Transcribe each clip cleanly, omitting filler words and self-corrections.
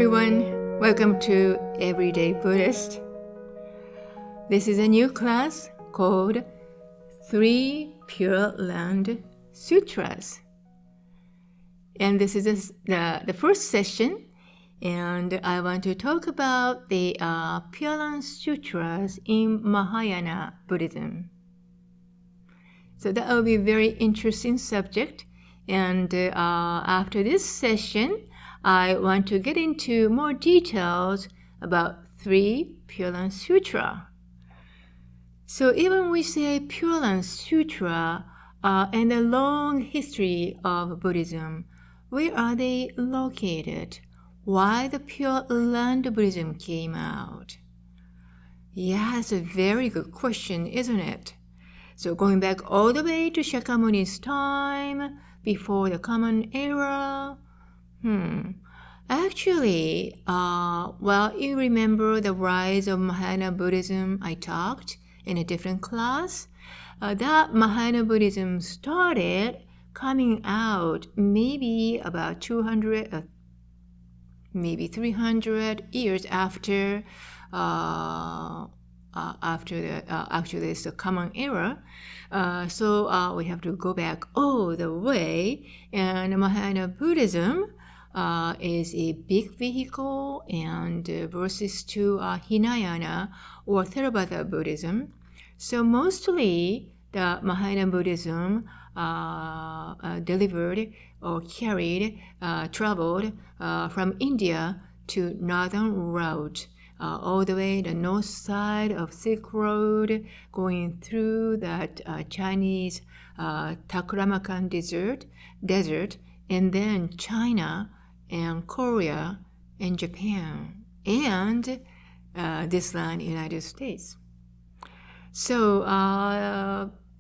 everyone, welcome to Everyday Buddhist. This is a new class called 3 Pure Land Sutras. And this is the first session, and I want to talk about the Pure Land Sutras in Mahayana Buddhism. So that will be a very interesting subject, and after this session, I want to get into more details about 3 Pure Land Sutra. So even we say Pure Land Sutra and the long history of Buddhism, where are they located? Why the Pure Land Buddhism came out? Yeah, it's a very good question, isn't it? So going back all the way to Shakyamuni's time, before the Common Era, Actually, you remember the rise of Mahayana Buddhism I talked in a different class? That Mahayana Buddhism started coming out maybe about 200, maybe 300 years after actually it's the Common Era. So we have to go back all the way, and Mahayana Buddhism is a big vehicle and versus to Hinayana or Theravada Buddhism. So mostly the Mahayana Buddhism delivered or carried, traveled from India to northern route, all the way the north side of Silk Road, going through that Chinese Taklamakan desert, and then China and Korea and Japan and this land, United States. So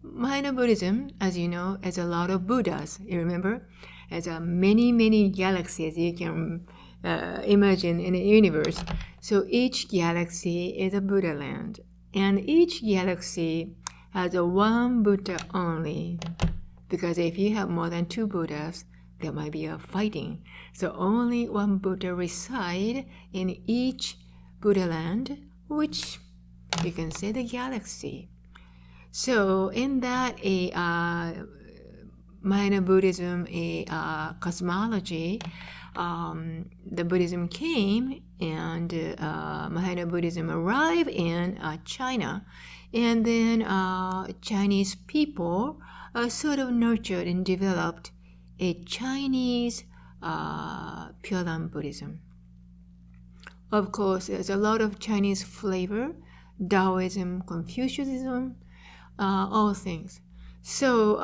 Mahayana Buddhism, as you know, has a lot of Buddhas. You remember? Has many galaxies you can imagine in the universe. So each galaxy is a Buddha land, and each galaxy has a one Buddha only. Because if you have more than 2 Buddhas, there might be a fighting. So only one Buddha reside in each Buddha land, which you can say the galaxy. So in that Mahayana Buddhism, cosmology, the Buddhism came, and Mahayana Buddhism arrived in China, and then Chinese people sort of nurtured and developed a Chinese Pure Land Buddhism. Of course, there's a lot of Chinese flavor, Taoism, Confucianism, all things. So,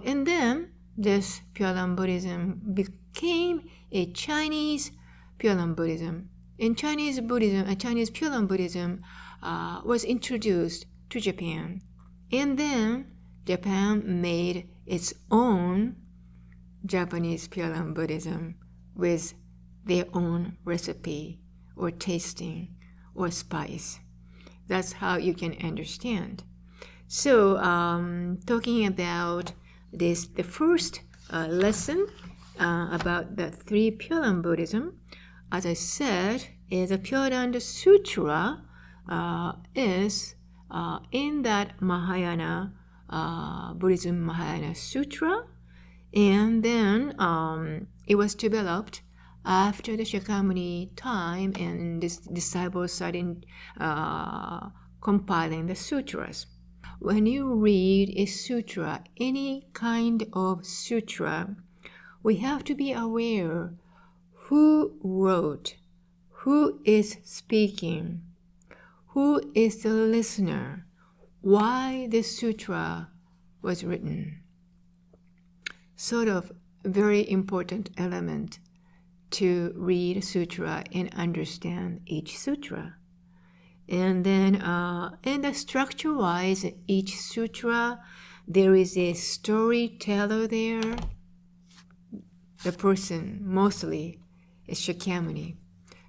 and then this Pure Land Buddhism became a Chinese Pure Land Buddhism. And Chinese Pure Land Buddhism was introduced to Japan. And then Japan made its own Japanese Pure Land Buddhism with their own recipe or tasting or spice. That's how you can understand. So talking about this, the first lesson about the 3 Pure Land Buddhism, as I said, is a Pure Land Sutra is in that Mahayana Buddhism Mahayana Sutra. And then it was developed after the Shakyamuni time, and this disciples started compiling the sutras. When you read a sutra, any kind of sutra, we have to be aware who wrote, who is speaking, who is the listener, why the sutra was written. Sort of very important element to read sutra and understand each sutra. And then in the structure-wise, each sutra, there is a storyteller there. The person, mostly, is Shakyamuni,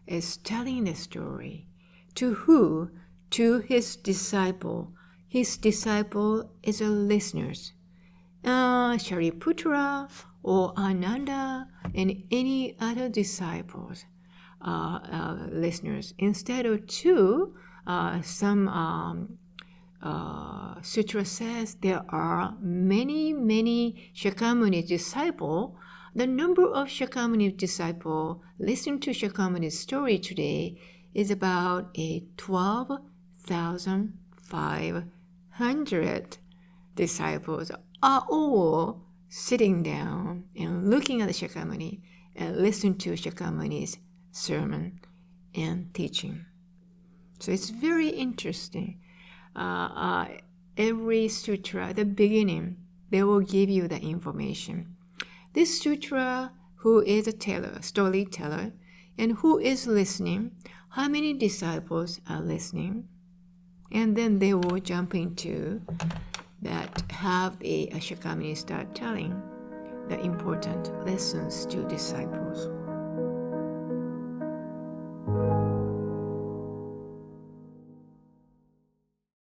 is telling the story. To who? To his disciple. His disciple is a listener. Shariputra or Ananda and any other disciples listeners. Instead of two, some sutra says there are many Shakyamuni's disciples. The number of Shakyamuni's disciples listening to Shakyamuni's story today is about 12,500 disciples are all sitting down and looking at the Shakyamuni and listening to Shakyamuni's sermon and teaching. So it's very interesting. Every sutra at the beginning, they will give you the information. This sutra, who is a storyteller, and who is listening, how many disciples are listening, and then they will jump into that, have a Shakyamuni start telling the important lessons to disciples.